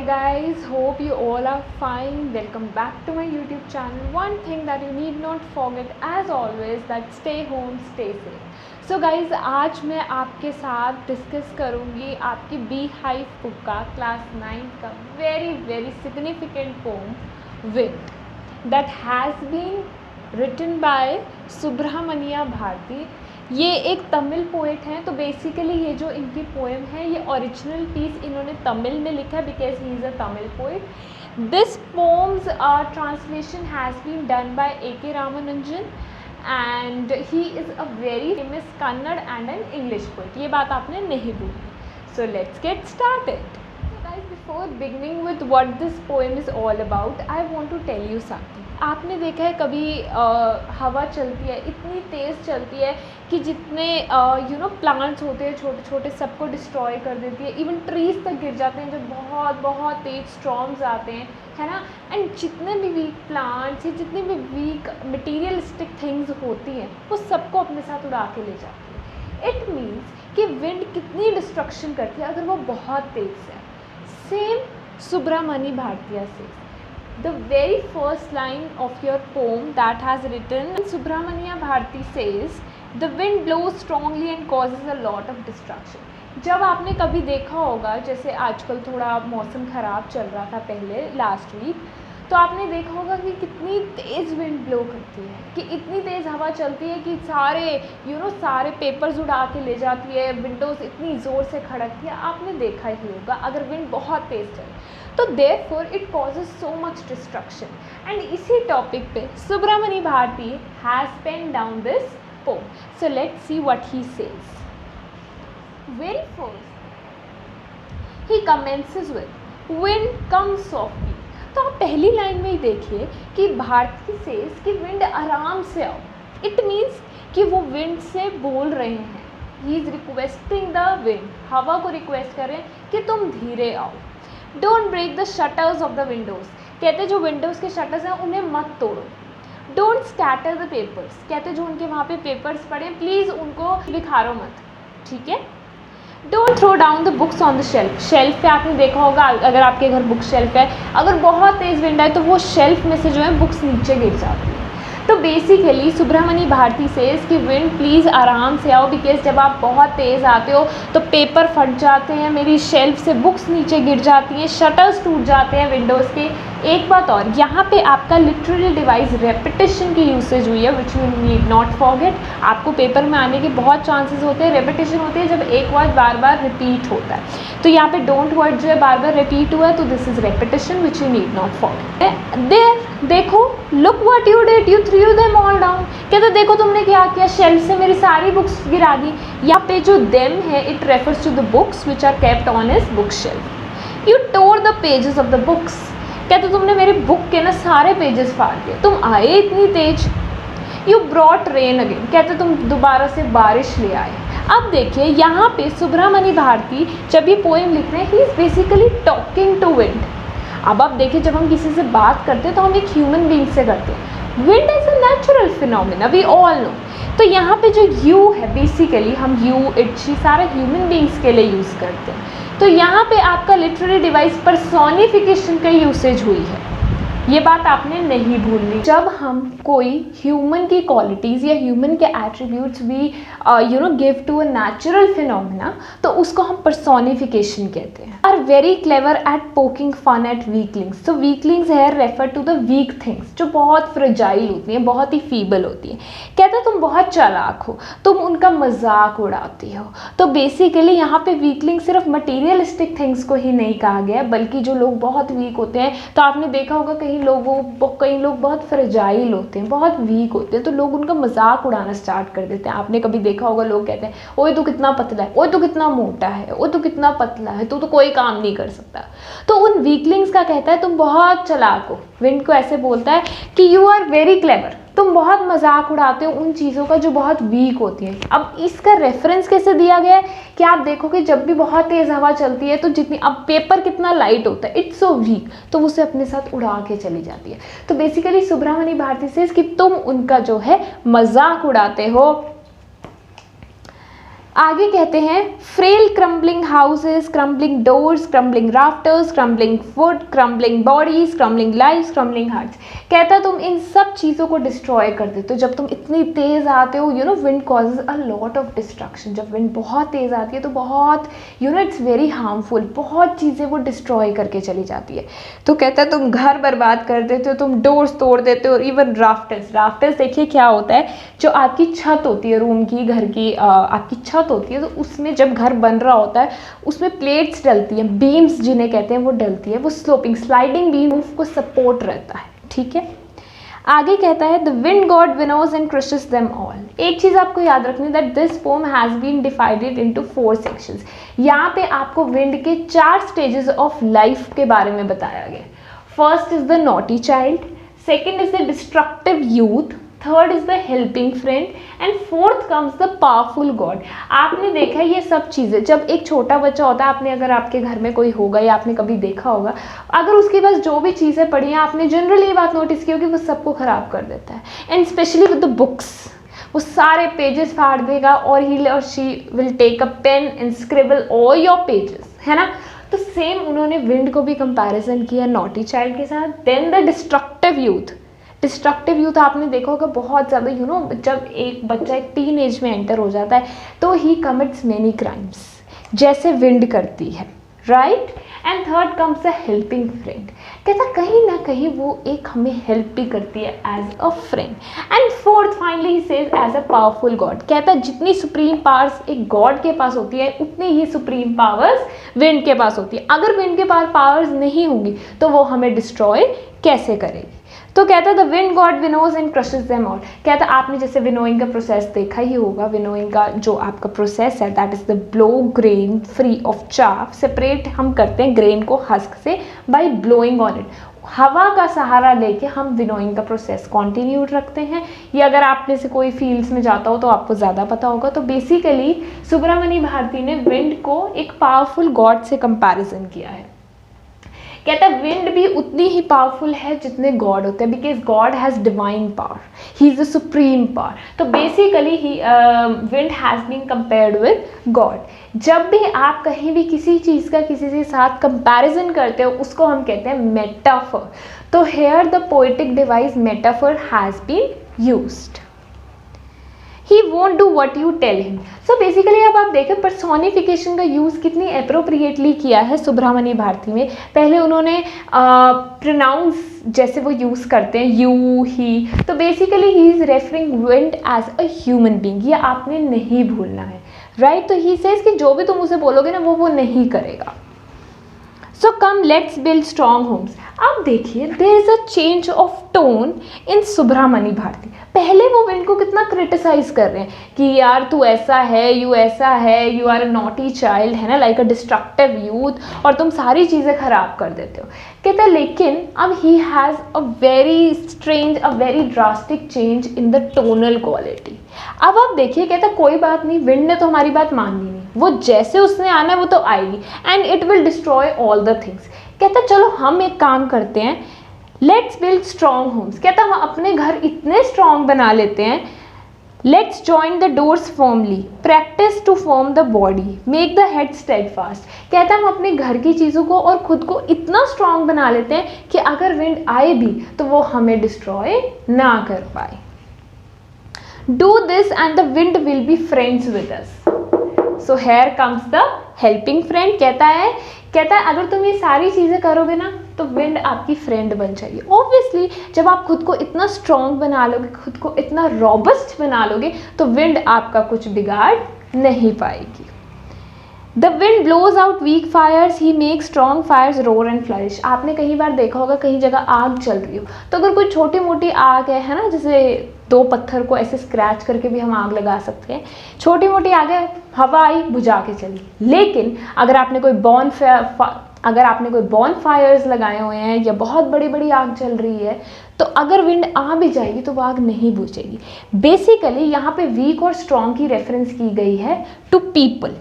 guys, hope you all are fine. Welcome back to my YouTube channel. One thing that you need not forget as always, that stay home, stay safe. So guys, आज मैं आपके साथ discuss करूँगी आपकी beehive book का class 9 का very significant poem wind that has been written by Subramania Bharati. ये एक तमिल पोएट हैं, तो बेसिकली ये जो इनकी पोएम है ये ओरिजिनल पीस इन्होंने तमिल में लिखा है because he is a Tamil poet. This poem's translation has been done by A.K. Ramanujan and he is a very famous Kannada and an English poet. ये बात आपने नहीं भूली। So let's get started. Before beginning with what this poem is all about, I want to tell you something. आपने देखा है कभी हवा चलती है, इतनी तेज़ चलती है कि जितने प्लांट्स होते हैं छोटे छोटे सबको डिस्ट्रॉय कर देती है। इवन ट्रीज तक गिर जाते हैं जब बहुत तेज स्टॉर्म्स आते हैं, है ना। एंड जितने भी वीक प्लांट्स या जितनी भी वीक मटीरियलिस्टिक थिंग्स होती हैं वो सबको अपने साथ उड़ा के ले जाती है। इट मीन्स कि विंड कितनी डिस्ट्रक्शन करती है अगर वो बहुत तेज़ है। Same Subramani Bhartiya says. The very first line of your poem that has written, Subramanya Bharti says, the wind blows strongly and causes a lot of destruction. जब आपने कभी देखा होगा, जैसे आजकल थोड़ा मौसम ख़राब चल रहा था पहले लास्ट वीक, तो आपने देखा होगा कि कितनी तेज़ विंड ब्लो करती है, कि इतनी तेज़ हवा चलती है कि सारे पेपर्स उड़ा के ले जाती है, विंडोज़ इतनी ज़ोर से खड़कती है। आपने देखा ही होगा अगर विंड बहुत तेज़ चले तो therefore it causes so much destruction. And इसी टॉपिक पे Subramania Bharati has pen down this poem. So let's see what he says. Very first he commences with wind comes softly. तो आप पहली लाइन में ही देखिए कि भारती सेज कि विंड आराम से आओ। इट मीन्स कि वो विंड से बोल रहे हैं, he is requesting the wind, हवा को रिक्वेस्ट कर रहे हैं कि तुम धीरे आओ। Don't break the shutters of the windows, कहते जो विंडोज़ के शटर्स हैं उन्हें मत तोड़ो। डोंट स्कैटर द पेपर्स, कहते जो उनके वहाँ पे पेपर्स पड़े प्लीज़ उनको बिखारो मत, ठीक है। Don't throw down the books on the shelf, shelf पे आपने देखा होगा अगर आपके घर बुक शेल्फ है, अगर बहुत तेज़ विंड आए तो वो शेल्फ में से जो है बुक्स नीचे गिर जाती है। तो बेसिकली सुब्रमण्य भारती सेज कि विंड प्लीज़ आराम से आओ, बिकॉज जब आप बहुत तेज़ आते हो तो पेपर फट जाते हैं, मेरी शेल्फ से बुक्स नीचे गिर जाती हैं, शटर्स टूट जाते हैं विंडोज़ के। एक बात और, यहाँ पे आपका लिटररी डिवाइस रेपिटेशन की यूसेज हुई है विच यू नीड नॉट फॉरगेट। आपको पेपर में आने के बहुत चांसेस होते हैं, रेपिटेशन होती है जब एक वर्ड बार बार रिपीट होता है। तो यहाँ पे डोंट वर्ड जो है बार बार रिपीट हुआ है, तो this is repetition which you need not forget. There देखो, look what you did, you threw them all down, कहते देखो तुमने क्या किया, शेल्फ से मेरी सारी बुक्स गिरा दी। यहाँ पे जो देम है it refers to the books which are kept on his book shelf. You tore the pages of the books, कहते तुमने मेरे बुक के ना सारे पेजेस फाड़ दिए, तुम आए इतनी तेज। यू ब्रॉट रेन अगेन, कहते तुम दोबारा से बारिश ले आए। अब देखिए यहाँ पे सुब्रमण्य भारती जब ये पोएम लिख रहे हैं he is basically talking to wind. अब आप देखिए जब हम किसी से बात करते हैं तो हम एक ह्यूमन बीइंग से करते हैं। Wind is a natural phenomena, we all know. तो यहाँ पे जो यू है बेसिकली हम यू इट शी सारे ह्यूमन बीइंग्स के लिए यूज़ करते हैं। तो यहाँ पे आपका लिटरेरी डिवाइस पर्सोनिफिकेशन का यूसेज हुई है, ये बात आपने नहीं भूलनी। जब हम कोई ह्यूमन की क्वालिटीज़ या ह्यूमन के एट्रीब्यूट्स भी give to a natural phenomena तो उसको हम पर्सोनिफिकेशन कहते हैं। Are very clever at poking fun at weaklings. तो वीकलिंग्स है refer to the weak things जो बहुत फ्रेजाइल होती हैं, बहुत ही फीबल होती हैं। कहते तुम बहुत चालाक हो, तुम उनका मजाक उड़ाती हो। तो बेसिकली यहाँ पे वीकलिंग सिर्फ मटीरियलिस्टिक थिंग्स को ही नहीं कहा गया है, बल्कि जो लोग बहुत वीक होते हैं, तो आपने देखा होगा कई लोग बहुत फ्रेजाइल होते हैं, बहुत वीक होते हैं, तो लोग उनका मजाक उड़ाना स्टार्ट कर देते हैं। आपने कभी देखा होगा लोग कहते हैं ओए तू कितना पतला है, ओए तू कितना मोटा है, ओए तू कितना पतला है, तू तो कोई काम नहीं कर सकता। तो उन वीकलिंग्स का कहता है तुम बहुत चालाक हो। विंड को ऐसे बोलता है कि यू आर वेरी क्लेवर, तुम बहुत मजाक उड़ाते हो उन चीज़ों का जो बहुत वीक होती है। अब इसका रेफरेंस कैसे दिया गया है कि आप देखो कि जब भी बहुत तेज़ हवा चलती है तो जितनी अब पेपर कितना लाइट होता है, इट्स सो वीक, तो उसे अपने साथ उड़ा के चली जाती है। तो बेसिकली सुब्रमण्य भारती से कि तुम उनका जो है मजाक उड़ाते हो। आगे कहते हैं frail crumbling houses, crumbling doors, crumbling rafters, crumbling wood, crumbling bodies, crumbling lives, crumbling hearts. कहता तुम इन सब चीज़ों को डिस्ट्रॉय कर देते हो जब तुम इतनी तेज़ आते हो। Wind causes a lot of destruction. जब विंड बहुत तेज़ आती है तो बहुत इट्स वेरी हार्मफुल, बहुत चीज़ें वो डिस्ट्रॉय करके चली जाती है। तो कहता है तुम घर बर्बाद कर देते हो, तुम डोर्स तोड़ देते हो, इवन राफ्टर्स देखिए क्या होता है, जो आपकी छत होती है रूम की, घर की आपकी छत होती है, तो उसमें जब घर बन रहा होता है उसमें प्लेट्स डलती हैं, बीम्स जिन्हें कहते हैं वो डलती है, वो स्लोपिंग स्लाइडिंग बीम रूफ को सपोर्ट रहता है। ठीक है, आगे कहता है the wind god winnows and crushes them all. एक चीज आपको याद रखनी that this poem has been divided into 4 sections. यहाँ पे आपको विंड के 4 स्टेजेस ऑफ लाइफ के बारे में बताया गया। First is the naughty child, second is the destructive youth, third is the helping friend and fourth comes the powerful God. आपने देखा है ये सब चीज़ें, जब एक छोटा बच्चा होता है, आपने अगर आपके घर में कोई होगा या आपने कभी देखा होगा, अगर उसके पास जो भी चीज़ें पढ़ी हैं, आपने जनरली ये बात नोटिस की होगी, वो सबको ख़राब कर देता है। And specially with the books, वो सारे पेजेस फाड़ देगा और ही और she will take a pen and scribble all your pages, है ना। तो सेम उन्होंने विंड को भी कंपैरिजन किया नॉटी चाइल्ड के साथ। देन द डिस्ट्रक्टिव यूथ आपने देखा होगा बहुत ज़्यादा जब एक बच्चा एक टीन एज में एंटर हो जाता है तो ही कमिट्स मेनी क्राइम्स जैसे विंड करती है, right. And third comes the helping friend. कहता कहीं ना कहीं वो एक हमें हेल्प भी करती है as a friend. And fourth finally he says as a powerful god. कहता जितनी सुप्रीम पावर्स एक गॉड के पास होती है उतनी ही सुप्रीम पावर्स विंड के पास होती है। अगर विंड के पास पावर्स नहीं होंगी तो वो हमें डिस्ट्रॉय कैसे करेगी। तो कहता the wind god winnows and crushes them all. कहता आपने जैसे विनोइंग का प्रोसेस देखा ही होगा। विनोइंग का जो आपका प्रोसेस है that is the blow grain free of chaff. Separate हम करते हैं ग्रेन को हस्क से बाय ब्लोइंग ऑन इट। हवा का सहारा लेके हम विनोइंग का प्रोसेस कंटिन्यू रखते हैं। ये अगर आप में से कोई फील्ड्स में जाता हो तो आपको ज़्यादा पता होगा। तो बेसिकली सुब्रमण्य भारती ने विंड को एक पावरफुल गॉड से कंपैरिजन किया है। कहता है विंड भी उतनी ही पावरफुल है जितने गॉड होते हैं, because god has divine power, he is the supreme power. तो basically he wind has been compared with god. जब भी आप कहीं भी किसी चीज़ का किसी के साथ कंपैरिजन करते हो उसको हम कहते हैं मेटाफर। तो here the poetic device metaphor has been used. He won't do what you tell him. So basically अब आप देखें पर्सोनिफिकेशन का यूज़ कितनी अप्रोप्रिएटली किया है सुब्रमण्य भारती में। पहले उन्होंने प्रोनाउंस जैसे वो यूज़ करते हैं यू ही, तो basically he is referring wind as a human being. ये आपने नहीं भूलना है, राइट। तो ही सेज कि जो भी तुम उसे बोलोगे ना वो नहीं करेगा। So come let's build strong homes. अब देखिए there is a change of tone in Subramania Bharati. पहले वो विंड को कितना क्रिटिसाइज कर रहे हैं कि यार तू ऐसा है, you are a naughty child, है ना, लाइक अ डिस्ट्रक्टिव यूथ, और तुम सारी चीज़ें खराब कर देते हो। कहता है लेकिन अब he has a very strange, a very drastic change in the tonal quality. अब आप देखिए, कहता कोई बात नहीं, विंड ने तो हमारी बात माननी नहीं, वो जैसे उसने आना है वो तो आएगी and it will destroy all the things. कहता चलो हम एक काम करते हैं, लेट्स बिल्ड स्ट्रॉन्ग होम्स। कहता हम अपने घर इतने स्ट्रॉन्ग बना लेते हैं, let's join the doors firmly, practice to form the body, make the head steadfast. कहता हम अपने घर की चीज़ों को और खुद को इतना स्ट्रॉन्ग बना लेते हैं कि अगर विंड आए भी तो वो हमें डिस्ट्रॉय ना कर पाए। Do this and the wind will be friends with us. So here comes the helping friend. कहता है अगर तुम ये सारी चीज़ें करोगे ना तो विंड आपकी फ्रेंड बन जाएगी। ऑब्वियसली जब आप खुद को इतना स्ट्रॉन्ग बना लोगे, खुद को इतना रॉबस्ट बना लोगे, तो विंड आपका कुछ बिगाड़ नहीं पाएगी। The wind blows out weak fires, he make strong fires roar and flourish. आपने कई बार देखा होगा कहीं जगह आग चल रही हो, तो अगर कोई छोटी मोटी आग है ना, जैसे 2 पत्थर को ऐसे स्क्रैच करके भी हम आग लगा सकते हैं, छोटी मोटी आग है, हवा आई बुझा के चली। लेकिन अगर आपने कोई बॉन फायर्स लगाए हुए हैं या बहुत बड़ी बड़ी आग चल रही है, तो अगर विंड आ भी जाएगी तो वो आग नहीं बुझेगी। बेसिकली यहाँ पे वीक और स्ट्रॉन्ग की रेफरेंस की गई है टू पीपल।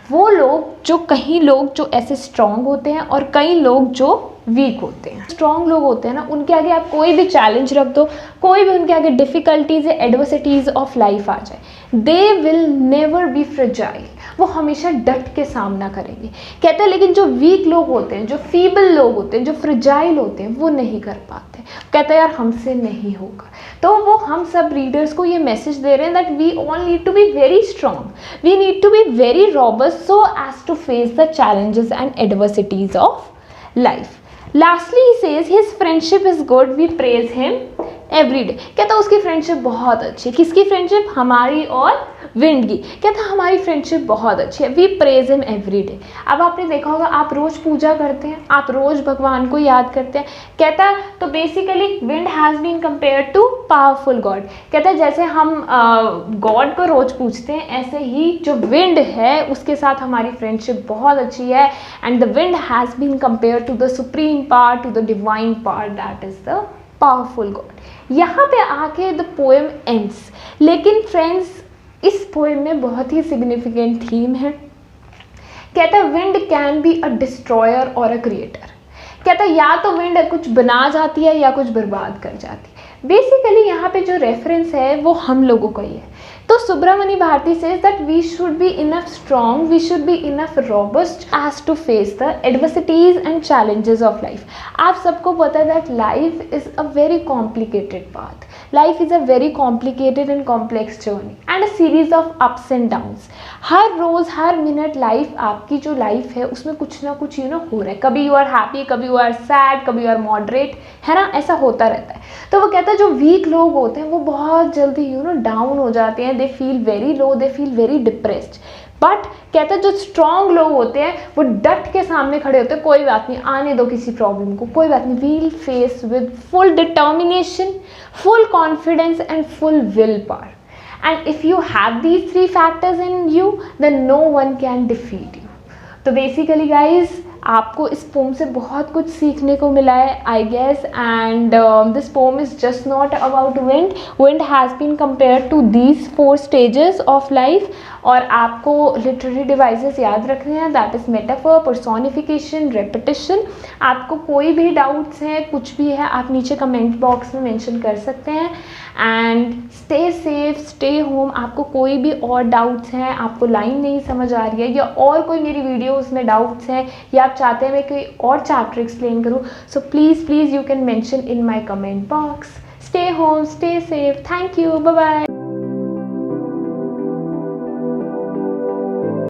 वो लोग जो ऐसे स्ट्रॉन्ग होते हैं और कई लोग जो वीक होते हैं। स्ट्रॉन्ग लोग होते हैं ना, उनके आगे आप कोई भी चैलेंज रख दो, कोई भी उनके आगे डिफ़िकल्टीज या एडवर्सिटीज़ ऑफ लाइफ आ जाए, they will never be fragile, वो हमेशा डट के सामना करेंगे। कहते हैं लेकिन जो वीक लोग होते हैं, जो फीबल लोग होते हैं, जो फ्रेजाइल होते हैं, वो नहीं कर पाते। कहते हैं यार हमसे नहीं होगा। तो वो हम सब रीडर्स को ये मैसेज दे रहे हैं that we all need to be very strong, we need to be very robust so as to face the challenges and adversities of life. Lastly, he says his friendship is good, we praise him every day. कहता है उसकी friendship बहुत अच्छी है। किसकी friendship? हमारी और wind की। कहता है हमारी फ्रेंडशिप बहुत अच्छी है, we praise him every day. अब आपने देखा होगा, आप रोज़ पूजा करते हैं, आप रोज़ भगवान को याद करते हैं। कहता है तो basically wind has been compare to powerful god. कहता है जैसे हम गॉड को रोज़ पूछते हैं, ऐसे ही जो विंड है उसके साथ हमारी फ्रेंडशिप बहुत अच्छी है। And the wind has been compare to the supreme power, to the divine power, that is the powerful god. यहाँ पे आके द पोएम एंड्स। लेकिन फ्रेंड्स, इस पोएम में बहुत ही सिग्निफिकेंट थीम है। कहता है wind can be a destroyer और अ क्रिएटर। कहता है या तो विंड कुछ बना जाती है या कुछ बर्बाद कर जाती है। बेसिकली यहाँ पे जो रेफरेंस है वो हम लोगों का ही है। तो Subramania Bharati says that we should be enough strong, we should be enough robust as to face the adversities and challenges of life. आप सबको पता है that life is a very complicated path, life is a very complicated and complex journey and a series of ups and downs. हर रोज़ हर minute life, आपकी जो life है उसमें कुछ ना कुछ हो रहा है। कभी यू आर हैप्पी, कभी यू आर सैड, कभी यू आर मॉडरेट, है ना, ऐसा होता रहता है। तो वो कहता है जो वीक लोग होते हैं वो बहुत जल्दी डाउन हो जाते हैं, they feel very low, they feel very depressed. But कहता है जो स्ट्रॉन्ग लोग होते हैं वो डट के सामने खड़े होते हैं, कोई बात नहीं, आने दो किसी प्रॉब्लम को, कोई बात नहीं, we'll face with full determination, full confidence and full will power. And if you have these three factors in you, then no one can defeat you. तो बेसिकली गाइज आपको इस पोम से बहुत कुछ सीखने को मिला है I guess. And this poem is just not about wind, wind has been compare to these 4 stages of life. और आपको लिटरेरी डिवाइसेस याद रखने हैं, that is metaphor, personification, repetition. आपको कोई भी डाउट्स हैं, कुछ भी है, आप नीचे कमेंट बॉक्स में मेंशन कर सकते हैं। And stay safe, stay home. आपको कोई भी और डाउट्स हैं, आपको लाइन नहीं समझ आ रही है या और कोई मेरी वीडियोस में डाउट्स हैं या आप चाहते हैं मैं कोई और चैप्टर एक्सप्लेन करूँ, so please you can mention in my comment box. Stay home, stay safe, thank you, bye bye.